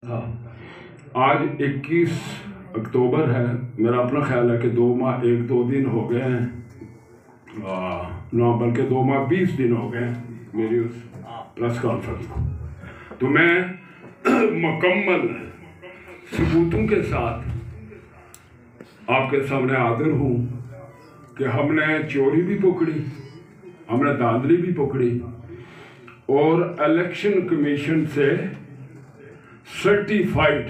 हाँ, आज 21 अक्टूबर है। मेरा अपना ख्याल है कि 2 माह 1-2 दिन हो गए हैं, ना बल्कि 2 माह 20 दिन हो गए मेरी उस प्रेस कॉन्फ्रेंस को। तो मैं मुकम्मल सबूतों के साथ आपके सामने हाजिर हूँ कि हमने चोरी भी पकड़ी, हमने धांधली भी पकड़ी और इलेक्शन कमीशन से सर्टिफाइड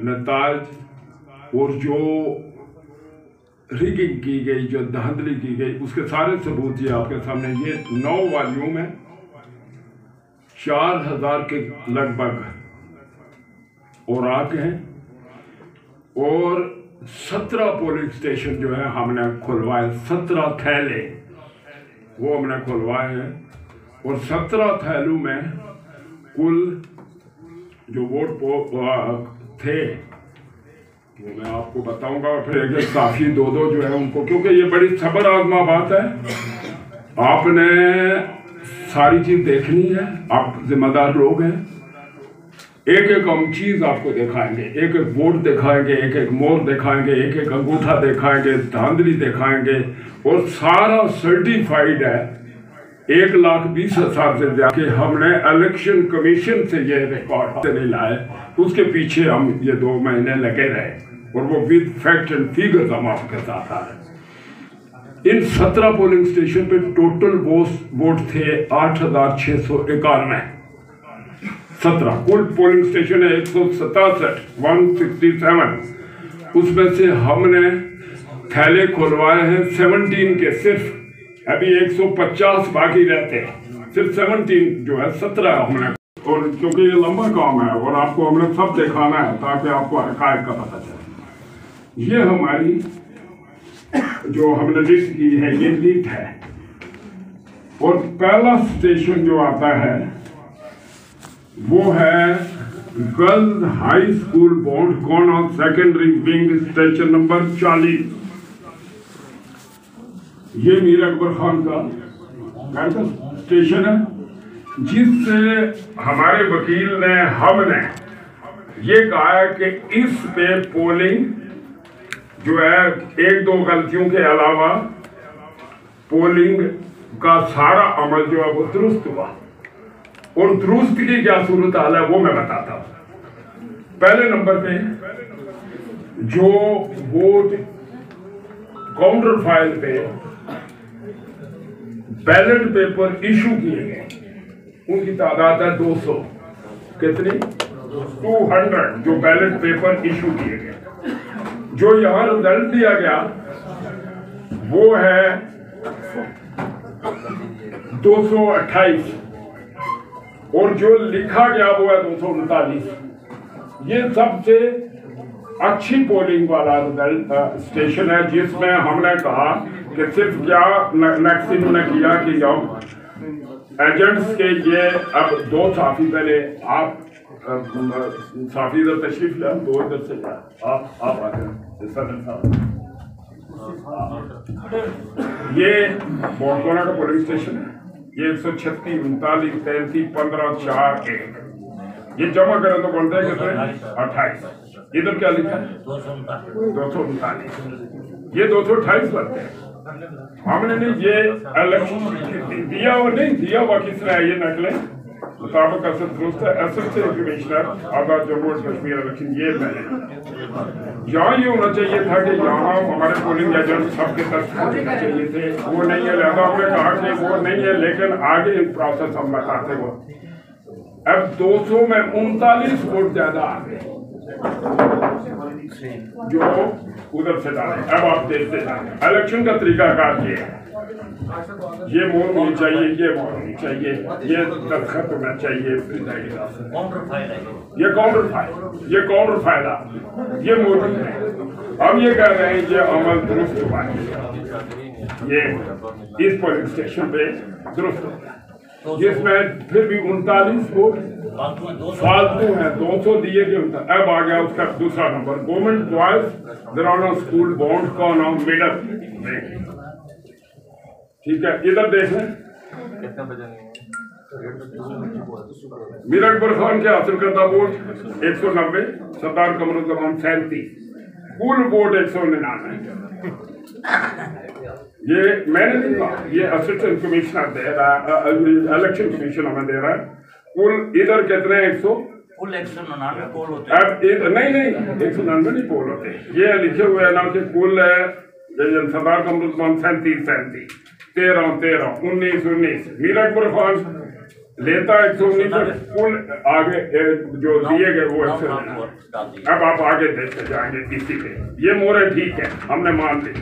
नताज और जो रिगिंग की गई, जो धांधली की गई, उसके सारे सबूत ये आपके सामने। ये 9 वॉल्यूम है, 4000 के लगभग और आके हैं और 17 पोलिंग स्टेशन जो है हमने खुलवाए, 17 थैले वो हमने खुलवाए हैं और 17 थैलों में कुल जो वोट थे वो मैं आपको बताऊंगा। फिर एक साफी दो जो है उनको, क्योंकि ये बड़ी सब्र आजमा बात है, आपने सारी चीज देखनी है, आप जिम्मेदार लोग हैं। एक एक हम चीज आपको दिखाएंगे, एक एक वोट दिखाएंगे, एक एक मोर दिखाएंगे, एक एक अंगूठा दिखाएंगे, धांधली दिखाएंगे और सारा सर्टिफाइड है। 1,20,000 से ज्यादा हमने इलेक्शन कमीशन से ये रिकॉर्ड नहीं लाए, उसके पीछे हम ये 2 महीने लगे रहे और वो विद फैक्ट एंड फिगर्स हम आपके साथ आ रहे। इन 17 पोलिंग स्टेशन पे टोटल वोट थे 8,691। 17 कुल पोलिंग स्टेशन है 167 उसमें से हमने थैले खुलवाए हैं 17 के, सिर्फ अभी 150 बाकी रहते हैं, सिर्फ 17 जो है 17 हमने। और क्योंकि ये लंबा काम है और आपको हमने सब दिखाना है ताकि आपको हकायत का पता चले। ये हमारी जो हमने लिस्ट की है, ये लीड है और पहला स्टेशन जो आता है वो है girls high school bond corner secondary wing station number 40। ये मीर अकबर खान का स्टेशन है, जिससे हमारे वकील ने हमने ये कहा है कि इस पे पोलिंग जो है 1-2 गलतियों के अलावा पोलिंग का सारा अमल जो है वो दुरुस्त हुआ। और दुरुस्त की क्या सूरत हाल है वो मैं बताता हूं। पहले नंबर पे जो वोट काउंटर फाइल पे बैलेट पेपर इशू किए गए उनकी तादाद है 200। कितनी? 200 जो बैलेट पेपर इशू किए गए। जो यहां रिजल्ट दिया गया वो है 228 और जो लिखा गया वो है 239। ये सबसे अच्छी पोलिंग वाला रिजल्ट स्टेशन है, जिसमें हमने कहा कि सिर्फ क्या नेक्स्ट इन्होंने किया कि जब एजेंट्स के ये अब 2 साफी, पहले आप साफी इधर तशरीफ ले, 2 इधर से आप आ जाए। ये बोरकोना का पोलिंग स्टेशन है, ये 136, 39, 33, 15, 4, 1 ये जमा करें तो बनता है कितने? 28। इधर क्या लिखा है? 239। ये 228 बनते हैं। हमने नहीं ये इलेक्शन दिया और नहीं दिया हुआ किसने है, ये नकलें मुताबिक असर दुरुस्त है। असिस्टेंट कमिश्नर आजाद जम्मू और कश्मीर इलेक्शन, ये मैंने यहाँ ये होना चाहिए था कि यहाँ हमारे पोलिंग एजेंट सबके दस्तखत चाहिए थे, वो नहीं है। लिहाजा हमने कहा कि वो नहीं है, लेकिन आगे प्रोसेस हम बताते हो। अब 200 में 39 वोट ज्यादा आ गए जो उधर से डाले। अब आप देखते जाए इलेक्शन का तरीकाकार ये है, ये मोर होनी चाहिए, ये मोर होनी चाहिए, ये दस्तखत होना चाहिए, ये काउंटर फाइल ये मौजूद है। अब ये कह रहे हैं ये अमल दुरुस्त हुआ है, ये इस पोलिंग स्टेशन पे दुरुस्त हो गया, जिसमें फिर भी 39 वोट फालतू है, 200 दिए गए। अब आ गया उसका दूसरा number, government boys ground school bond का नाम मिडल। ठीक है, इधर देख लें मीरकबर खान के हासिल करदा वोट 190, सरदार कमरुज़्ज़मान 37, कुल वोट 199। ये मैंने नहीं कहा, ये असिस्टेंट कमिश्नर दे रहा है, इलेक्शन कमीशन हमें दे रहा है। कुल इधर कितने 100 कुल 199 पोल होते हैं। अब नहीं 199 नहीं पोल होते, ये लिखे हुए है ना कि कुल सरदार कमरुज़्ज़मान 37, 13, 19, मीरकबर खान लेता 119, कुल आगे जो दिए गए वो 199। अब आप आगे देखते जाएंगे इसी पे, ये मोरे ठीक है, हमने मान ली।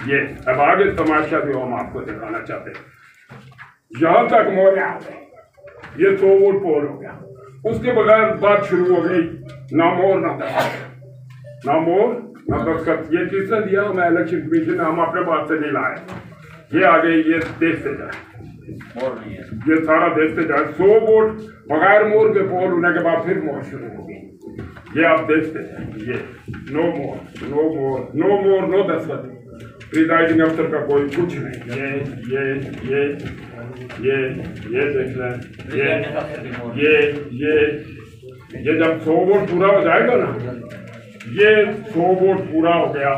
ये अब आगे तमाशा भी हम आपको दिखाना चाहते हैं। यहां तक मोरे आ गए, ये 100 वोट पोल हो गया। उसके बगैर बात शुरू हो गई, ना मोर ना दस्तखत, ना मोर ना दस्तखत। ये किसने दिया? हमें इलेक्शन कमीशन ने, हम अपने बात से नहीं लाए। ये आ गई, ये देखते जाए, ये सारा देखते जाए। 100 वोट बगैर मोर के पोल होने के बाद फिर मोर शुरू होगी। ये आप देखते हैं, ये नो मोर नो दस्तखत, प्रिजाइडिंग अफसर का कोई कुछ नहीं। ये देख लें, ये जब 100 वोट पूरा हो जाएगा ना, ये 100 वोट पूरा हो गया,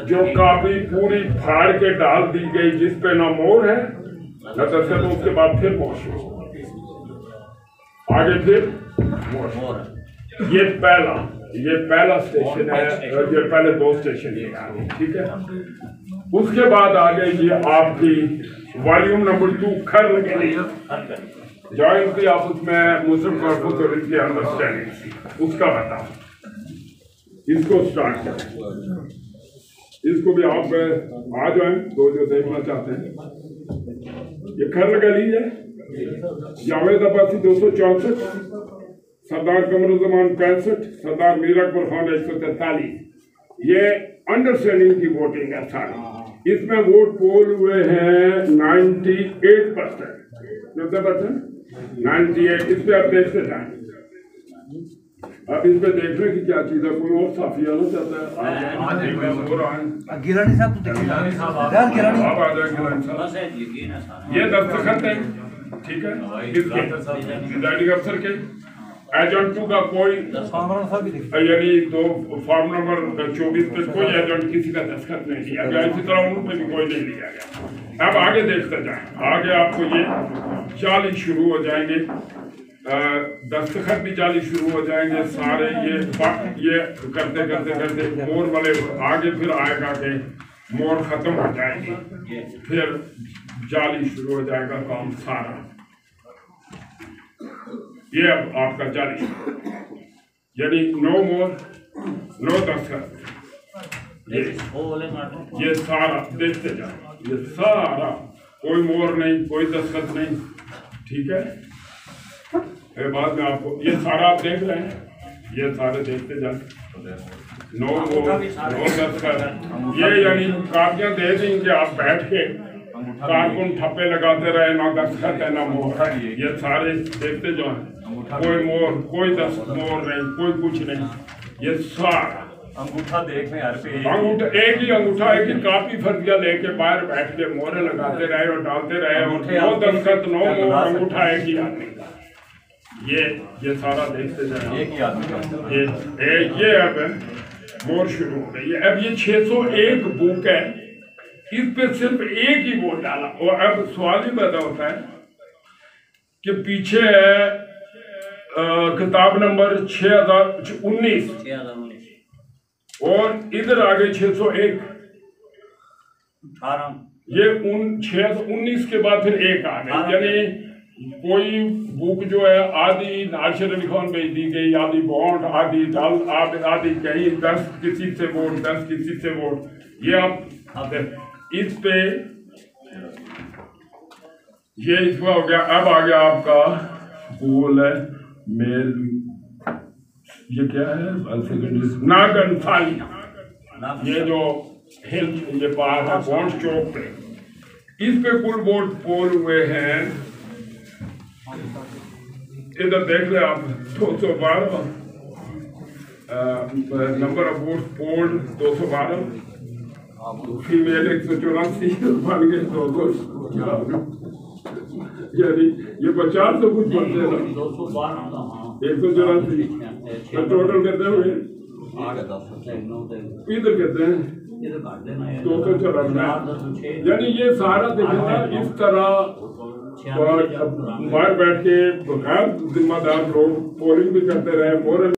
जो काफी पूरी फाड़ के डाल दी गई, जिस पे ना मोर है न दस्तखत, तो उसके बाद फिर मोर शुरू आगे फिर मोर। ये पहला स्टेशन है, ये पहले 2 स्टेशन है, ठीक है। उसके बाद आ गई ये आपकी वॉल्यूम नंबर 2 खर्ल गली, जॉइंट की आपस में मुस्लिम कॉर्पस और इनकी अंडरस्टैंडिंग, उसका बताओ। इसको स्टार्ट करें, इसको भी आप आ जाए तो जो देखना चाहते हैं। ये खर्ल गली है, जावेद अब्बासी 264, सरदार कमरुज़्ज़मान 65, सरदार मीरकबर खान 143। ये अंडरस्टैंडिंग की वोटिंग है सारी। इसमें वोट पोल हुए हैं 98%, 98। इस पे आप देखते जाए। अब इस पे देखने की क्या चीज है, कोई और साफी आना चाहता है? गिलानी साहब तो देखिए, आप आ जाए गिलानी साहब। ये दस्तखत है, ठीक है, प्रिजाइडिंग अफसर के। एजेंट 2 का कोई यानी तो फॉर्म नंबर 24 पे कोई एजेंट किसी का दस्तखत नहीं लिया गया, इसी तरह उन पे भी कोई नहीं लिया गया। अब आगे देखते जाए, आगे आपको ये 40 शुरू हो जाएंगे, दस्तखत भी 40 शुरू हो जाएंगे सारे। ये करते करते मोर वाले आगे फिर आएगा कि मोर खत्म हो जाएगी, फिर 40 शुरू हो जाएगा काम सारा। ये अब आपका 40, यानी नो मोर नो दस्तखत। ये सारा देखते जाए, ये सारा कोई मोर नहीं, कोई दस्तखत नहीं, ठीक है। बाद में आपको ये सारा आप देख रहे हैं, ये सारे देखते जाए। नो मोर नो दस्तखत, ये यानी कापियां दे दी कि आप बैठ के कारकुन ठप्पे लगाते रहे, ना दस्तखत है ना मोर। ये सारे देखते जाए, कोई मोर कोई मोर नहीं, कोई कुछ नहीं। ये सारा अंगूठा देख रहे यार पे, अंगूठा एक ही कापी फर्जिया लेके बाहर बैठ के मोहरे लगाते रहे और डालते रहे, और नो दस्तखत नो मोर, अंगूठा एक ही आदमी का। ये सारा देखते जाए, एक ही आदमी का। ये अब मोर शुरू हो गई है। अब ये 601 बुक है, इस पे सिर्फ एक ही वोट डाला। और अब सवाल ही पैदा होता है कि पीछे है किताब नंबर 6019 और इधर आ गई 601। ये 619 के बाद फिर एक आ गई, यानी कोई बुक जो है आधी नासिर अली खान भेज दी गई, आधी बॉन्ड, आधी दल, आधी कहीं 10 किसी से वोट, 10 किसी से वोट। ये आप इस पे ये इसमें हो गया। अब आ गया आपका बोल है मेल, ये क्या है नागनसाली, ये जो हिल ये पार है बॉन्ड चौक पे, इस पे कुल वोट पोल हुए हैं, इधर देख ले आप 212, number of vote poll 212, female 184 बन गए 200। यानी ये 50 तो कुछ बनते हैं ना 212 का हाँ 184 टोटल कितने हुए इधर कहते हैं 294 यानी ये सारा देखना इस तरह बाहर बैठ के बगैर जिम्मेदार लोग पोलिंग भी करते रहे मोरल